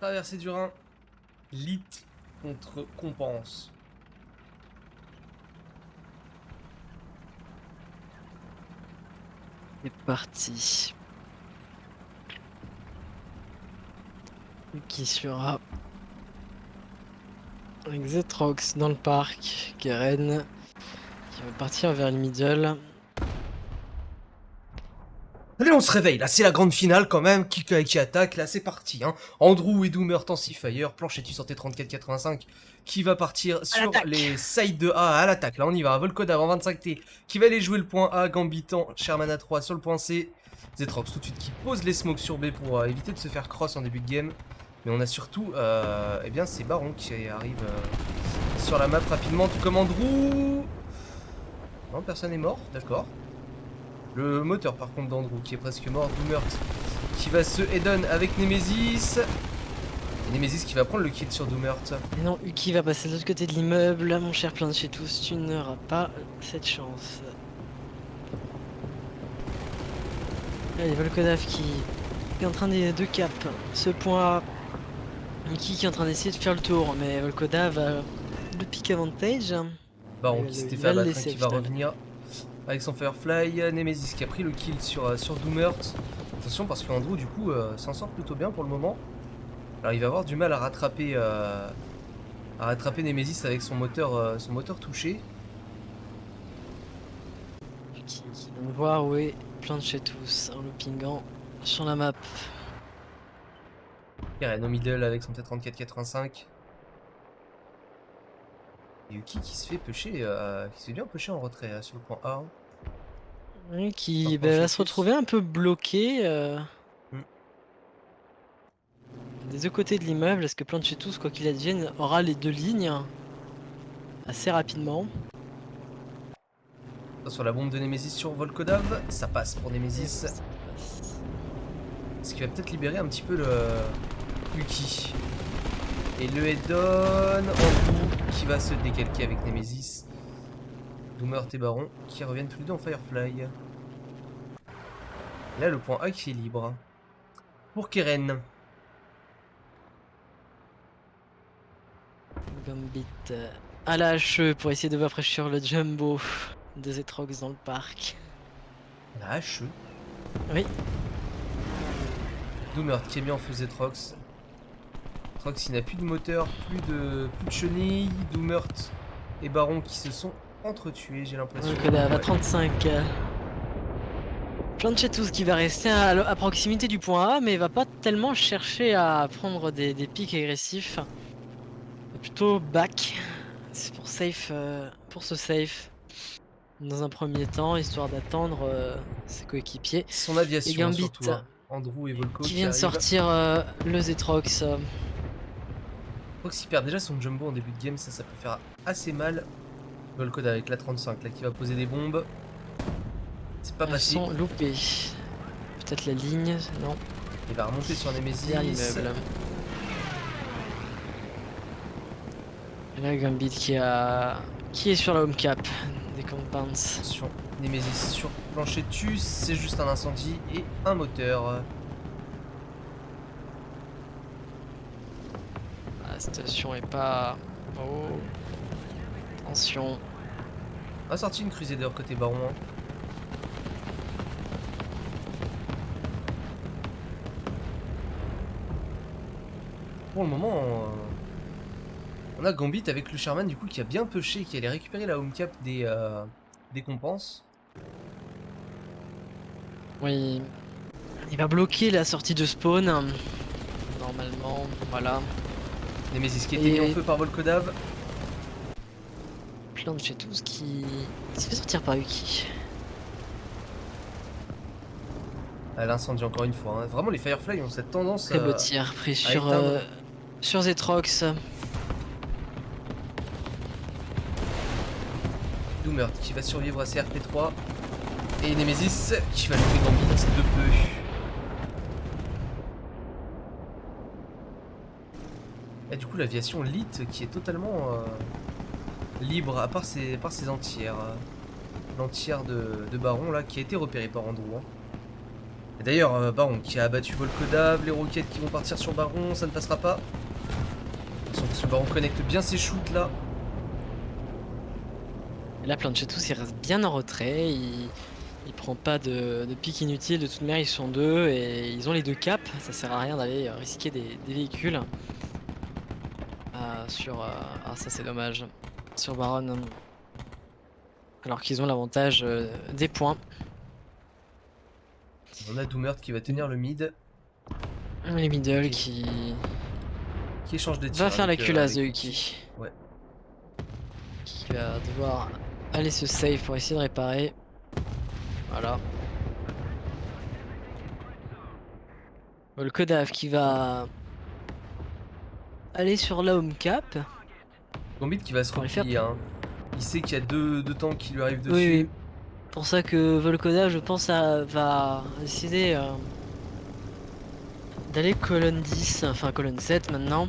Traversée du Rhin. Lit contre Compense. C'est parti. Qui sera avec Zetrox dans le parc, Keren qui va partir vers le middle. Allez, on se réveille, là c'est la grande finale quand même, qui attaque, là c'est parti. Hein. Andrew et Doomer en Seafire, Planchetu sortait 34-85, qui va partir sur les sides de A à l'attaque. Là on y va, Volkodav en 25T, qui va aller jouer le point A, Gambitan, Sherman à 3 sur le point C. Zetrox tout de suite qui pose les smokes sur B pour éviter de se faire cross en début de game. Mais on a surtout, eh bien c'est Baron qui arrive sur la map rapidement, tout comme Andrew. Non, personne n'est mort, d'accord. Le moteur par contre d'Andrew qui est presque mort. Doomert qui va se head-on avec Nemesis. Et Nemesis qui va prendre le kill sur Doomert. Et non, Uki va passer de l'autre côté de l'immeuble. Mon cher Planchetus, tu n'auras pas cette chance. Allez, Volkodav qui est en train de cap ce point. Uki qui est en train d'essayer de faire le tour, mais Volkodav a le pick avantage. Baron qui s'était fait abattre, qui va revenir avec son Firefly. Nemesis qui a pris le kill sur Doomert. Attention parce que Andrew du coup s'en sort plutôt bien pour le moment. Alors il va avoir du mal à rattraper Nemesis avec son moteur touché. Qui va voir où est Planchetus en loopingant sur la map. Keren au middle avec son T34-85. Et Uki qui se fait pusher, qui se fait bien pusher en retrait sur le point A. Oui, qui va se retrouver un peu bloqué des deux côtés de l'immeuble. Est-ce que Planchetus, quoi qu'il advienne, aura les deux lignes assez rapidement? Sur la bombe de Nemesis sur Volkodav, ça passe pour Nemesis. Ce qui va peut-être libérer un petit peu le Uki. Et le head-on Andrew qui va se décalquer avec Nemesis. Doomert et Baron qui reviennent tous les deux en Firefly. Et là le point A qui est libre. Pour Keren. Gambit à la HE pour essayer de rafraîchir le jumbo de Zetrox dans le parc. La HE. Oui. Doomert qui est bien en feu Zetrox. Zetrox il n'a plus de moteur, plus de chenilles. Doomert et Baron qui se sont entretués, j'ai l'impression. Volkodav à 35. Planchetus qui va rester à proximité du point A, mais il va pas tellement chercher à prendre des pics agressifs. Plutôt back. C'est pour safe, pour ce safe dans un premier temps, histoire d'attendre ses coéquipiers. Son aviation et Gambit, surtout, hein. Andrew et Volko qui vient de sortir le Zetrox. Zetrox il perd déjà son jumbo en début de game, ça peut faire assez mal. Volko avec la 35 là qui va poser des bombes. C'est pas passé. Ils sont loupés. Peut-être la ligne, non. Il va remonter sur Nemesis. L'immeuble. Et là Gambit qui est sur la home cap des compounds. Attention, Nemesis sur Planchetus, c'est juste un incendie et un moteur. La situation est pas... Oh. Attention. On a sorti une Crusader côté Baron. Hein. Pour le moment, on a Gambit avec le Sherman du coup qui a bien pushé, qui allait récupérer la home cap des compenses. Oui. Il va bloquer la sortie de spawn. Normalement, voilà. Nemesis qui était mis en feu par Volkodav. Planchetus qui se fait sortir par Uki. L'incendie encore une fois. Hein. Vraiment les Firefly ont cette tendance Très beau tir pris sur Zetrox. Doomert qui va survivre à CRP3. Et Nemesis qui va louper Gambit de peu. Et du coup l'aviation Lit qui est totalement libre à part ses entières. L'entière de Baron là qui a été repérée par Andrew. Hein. Et d'ailleurs, Baron qui a abattu Volkodav, les roquettes qui vont partir sur Baron, ça ne passera pas. Attention parce que Baron connecte bien ses shoots là. Et là, Planchetous, il reste bien en retrait. Il prend pas de pique inutile. De toute manière, ils sont deux et ils ont les deux caps. Ça sert à rien d'aller risquer des véhicules. Ah, ça c'est dommage. Sur Baron. Alors qu'ils ont l'avantage des points. On a Doomert qui va tenir le mid. Les middle qui échange des tirs. va faire la avec, culasse de avec Uki. Ouais. Qui va devoir aller se save pour essayer de réparer. Voilà. Volkodav qui va aller sur la home cap. Gambit qui va se Pour les faire replier. Hein. Il sait qu'il y a deux tanks qui lui arrivent dessus. Oui, oui. Pour ça que Volkodav, je pense, va décider d'aller colonne 10, enfin colonne 7 maintenant.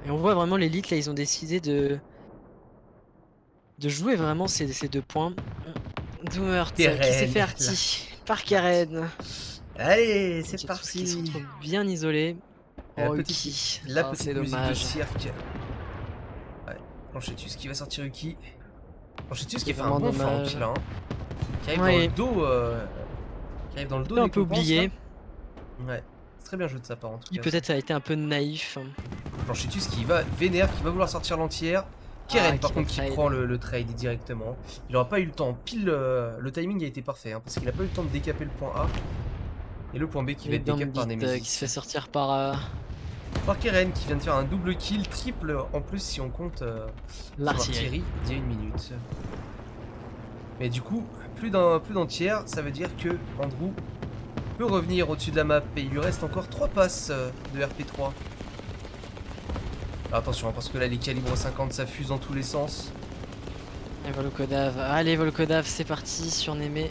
Et on voit vraiment l'élite là, ils ont décidé de jouer vraiment ces deux points. Doomert qui s'est fait arty par Karen. Allez, c'est Qui parti. se retrouve bien isolé. La Oh, petite, Uki. la Ah, petite c'est musique de dommage. cirque. Ouais, Planchetous qui va sortir Uki. Planchetous qui C'est fait un vraiment bon dommage. flank là. Hein. Qui arrive Oui. dans le dos. Qui arrive dans le dos Un des peu compenses, oublié. là. Ouais, c'est très bien joué de sa part en tout Qui cas. peut-être a été un peu naïf. Planchetous qui va vénère, qui va vouloir sortir l'entière. Keren par qui contre va qui trade. prend le trade directement. Il aura pas eu le temps, pile le timing a été parfait hein, parce qu'il a pas eu le temps de décaper le point A. Et le point B qui va Et être décapé par Gambit Nemesis. qui se fait sortir par Par Keren qui vient de faire un double kill, triple en plus si on compte l'artillerie. il y a 1 minute. Mais du coup, plus d'un tiers, ça veut dire que Andrew peut revenir au-dessus de la map et il lui reste encore 3 passes de RP3. Alors attention, hein, parce que là les calibres 50 ça fuse dans tous les sens. Et Volkodav. Allez Volkodav, c'est parti sur Némé.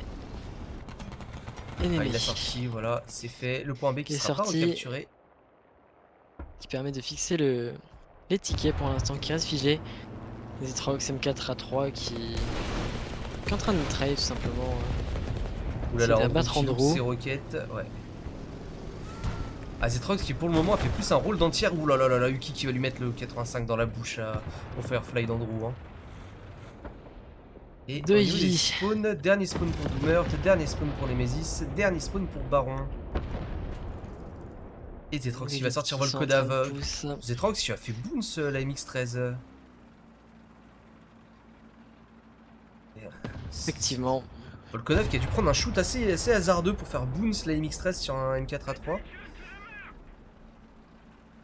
Et Némé. Ah, il a sorti, voilà, c'est fait. Le point B qui Il est sera pas sorti. recapturé. Qui permet de fixer les tickets pour l'instant qui reste figé. Les Etrox M4A3 qui est en train de trade tout simplement. Oulala, C'est Andrew d'abattre qui loupe Andrew. ses roquettes, ouais. Ah, Zetrox qui pour le moment a fait plus un rôle d'entière. Oulala, Uki qui va lui mettre le 85 dans la bouche au Firefly d'Andrew. Hein. Et Deux au niveau des Ivy. spawns, dernier spawn pour Doomert, dernier spawn pour Nemesis, dernier spawn pour Baron. Et Zetrox qui va sortir Volkodav. Zetrox qui a fait bounce la MX-13. Effectivement. Volkodav qui a dû prendre un shoot assez hasardeux pour faire bounce la MX-13 sur un M4A3.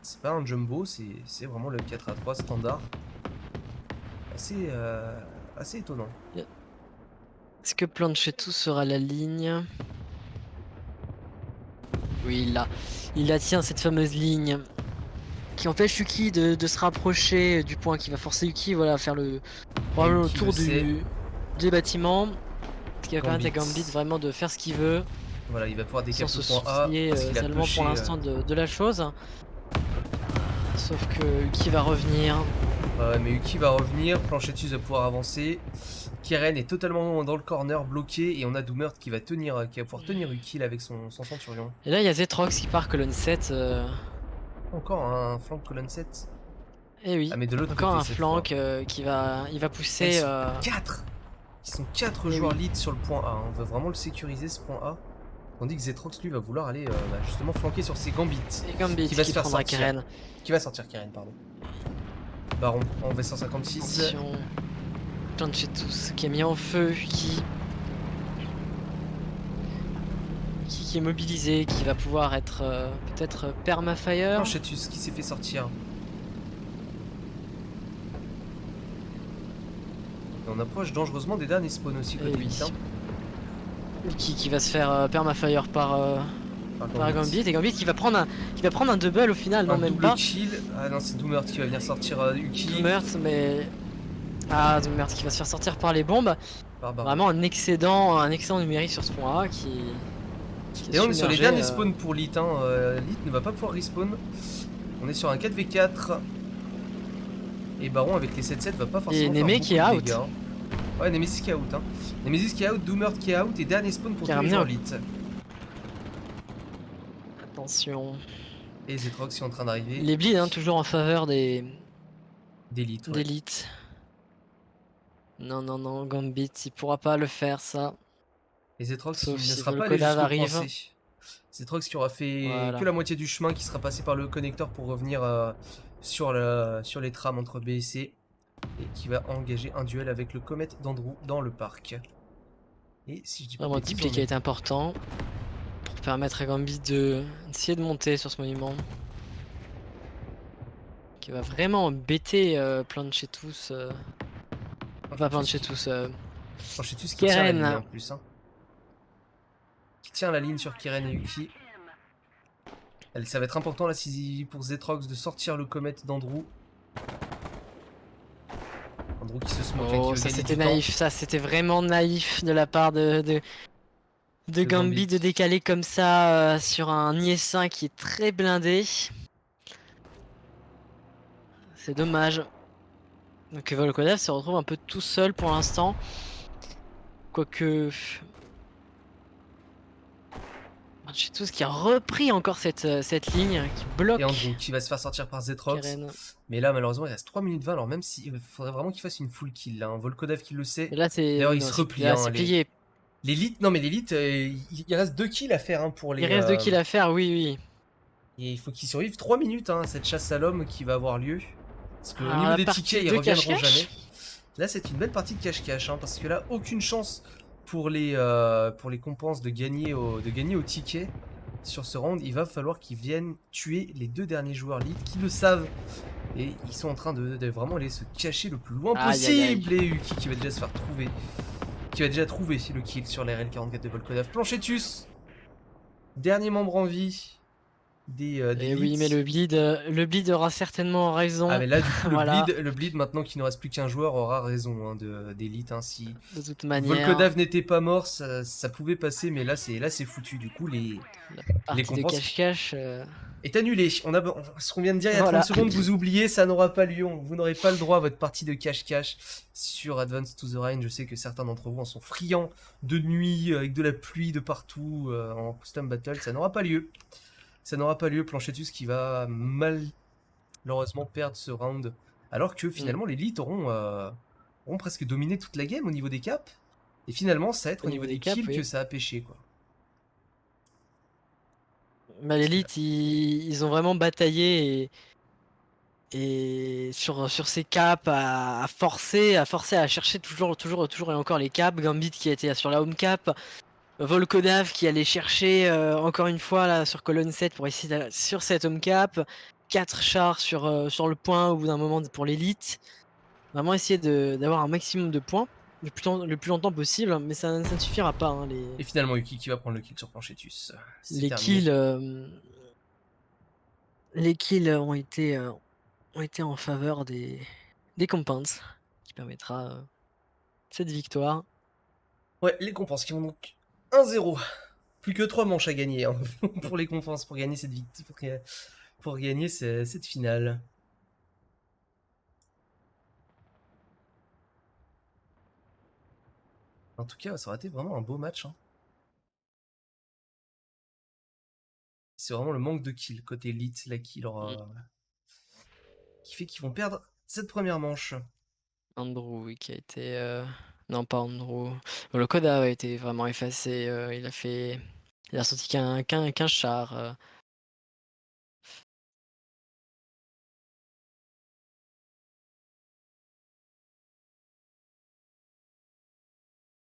C'est pas un jumbo, c'est vraiment le M4A3 standard. Assez étonnant. Est-ce que Planchetous sera la ligne? Oui, il la tient cette fameuse ligne qui empêche Uki de se rapprocher du point qui va forcer Uki voilà, à faire le tour des bâtiments. Ce qui va permettre à Gambit vraiment de faire ce qu'il veut. Voilà, il va pouvoir décaper sans le se point A. soucier seulement pour l'instant de la chose. Sauf que Uki va revenir. Ouais, mais Uki va revenir, Planchetous va pouvoir avancer. Keren est totalement dans le corner, bloqué, et on a Doomert qui va pouvoir tenir Uki là, avec son centurion. Et là il y a Zetrox qui part colonne 7. Encore un flank colonne 7. Et oui, ah, mais de l'autre encore côté, un cette flank fois. il va pousser. 4 Ils sont 4 Et joueurs oui. lead sur le point A. On veut vraiment le sécuriser ce point A. Tandis que Zetrox lui va vouloir aller justement flanquer sur ses Gambits. Et Gambit qui va se faire prendra sortir. Karen. Qui va sortir Karen, pardon. Baron en V156. Attention. Planchetous qui a mis en feu Uki. Uki qui est mobilisé, qui va pouvoir être peut-être permafire. Planchetous qui s'est fait sortir. Et on approche dangereusement des derniers spawns aussi côté oui. Vitin. Uki qui va se faire permafire par Gambit. Et Gambit qui va prendre un double au final, non même double pas. kill. Ah non, c'est Doomert qui va venir sortir Uki. Doomert, mais. Ah, Doomert qui va se faire sortir par les bombes. Barbare. Vraiment un excédent numérique sur ce point A qui Et on est sur les submergé, derniers spawns pour Lit. Hein. Lit ne va pas pouvoir respawn. On est sur un 4v4. Et Baron avec les 7-7 va pas forcément. Et Némé qui est out. Dégâts, hein. Ouais, Nemesis qui est out. Hein. Nemesis qui est out, Doomert qui est out et dernier spawn pour Qui a tous les ramené joueurs un- Lit. Attention. Et Zetrox qui est en train d'arriver. Les bleeds, hein, toujours en faveur D'élite, ouais. d'élite. Non, non, non, Gambit, il pourra pas le faire, ça. Et Zetrox Sauf qui ne si sera pas allé Volkodav jusqu'au point arrive. C. Zetrox qui aura fait que Voilà. la moitié du chemin, qui sera passé par le connecteur pour revenir sur les trams entre B et C. Et qui va engager un duel avec le comète d'Andrew dans le parc. Et si je dis pas de Vraiment, bêtises, petit qui a été important pour permettre à Gambit d'essayer de monter sur ce monument. Qui va vraiment embêter Planchetus. Pas Planchetus. Planchetus qui tient la ligne Keren. en plus. Hein. Qui tient la ligne sur Kiren et Yuki. Allez, ça va être important là pour Zetrox de sortir le comète d'Andrew. Andrew qui se smoke, hein, qui Oh, veut ça gagner c'était du temps. naïf, ça c'était vraiment naïf de la part de Gambit de décaler comme ça sur un IS-1 qui est très blindé. C'est dommage. Donc Volkodav se retrouve un peu tout seul pour l'instant. Quoique... Manchetus qui a repris encore cette ligne, qui bloque Et Andrew qui va se faire sortir par Zetrox. Keren. Mais là, malheureusement, il reste 3 minutes 20. Alors, même s'il faudrait vraiment qu'il fasse une full kill. Là, hein. Volkodav qui le sait. Et là c'est... D'ailleurs, Oui, il non, se replie. là Hein, c'est plié. l'élite, non, mais l'élite, il reste 2 kills à faire hein, pour les. Il reste 2 kills à faire, oui, oui. Et il faut qu'il survive 3 minutes, hein, cette chasse à l'homme qui va avoir lieu. Parce qu'au Alors niveau la des partie tickets, ils de reviendront cache-cache. jamais. Là, c'est une belle partie de cache-cache, hein, parce que là, aucune chance pour les compenses de gagner au ticket sur ce round. Il va falloir qu'ils viennent tuer les 2 derniers joueurs lead qui le savent. Et ils sont en train de vraiment aller se cacher le plus loin Aïe, aïe, aïe. possible. Et Uki qui va déjà se faire trouver. Qui va déjà trouver le kill sur la RL44 de Volkodav. Planchetus, dernier membre en vie des Et oui, mais leads. le bleed aura certainement raison. Ah mais là du coup Voilà. le bleed maintenant qu'il ne reste plus qu'un joueur aura raison hein, d'élite hein. Si De toute manière, Volkodav n'était pas mort ça pouvait passer mais là c'est foutu du coup les partie de compenses cache-cache. est annulé. Ce qu'on vient de dire il y a Voilà. 30 secondes vous oubliez ça n'aura pas lieu, vous n'aurez pas le droit à votre partie de cache-cache sur Advance to the Rain. Je sais que certains d'entre vous en sont friands de nuit avec de la pluie de partout en custom battle, ça n'aura pas lieu. Ça n'aura pas lieu. Planchetus qui va malheureusement perdre ce round. Alors que finalement, les Elite auront presque dominé toute la game au niveau des caps. Et finalement, ça va être au niveau des caps, kills oui. que ça a pêché, quoi. Bah, l'élite, ils ont vraiment bataillé et sur ces caps à forcer à chercher toujours et encore les caps. Gambit qui était sur la home cap. Volkodav qui allait chercher encore une fois là sur colonne 7 pour essayer d'aller sur cette home cap. 4 chars sur le point au bout d'un moment pour l'élite. Vraiment essayer d'avoir un maximum de points le plus longtemps possible, mais ça ne suffira pas. Hein, Et finalement, Yuki qui va prendre le kill sur Planchetus. C'est les terminé. kills, les kills ont été en faveur des compounds, qui permettra cette victoire. Ouais, les compenses qui vont donc 1-0. Plus que 3 manches à gagner hein, pour les compenses, pour gagner cette victoire, pour gagner cette finale. En tout cas, ça aurait été vraiment un beau match. Hein. C'est vraiment le manque de kills côté Elite là qui fait qu'ils vont perdre cette première manche. Andrew, oui, qui a été... Non, pas Andrew. Bon, le code a été vraiment effacé. Il a sorti qu'un char.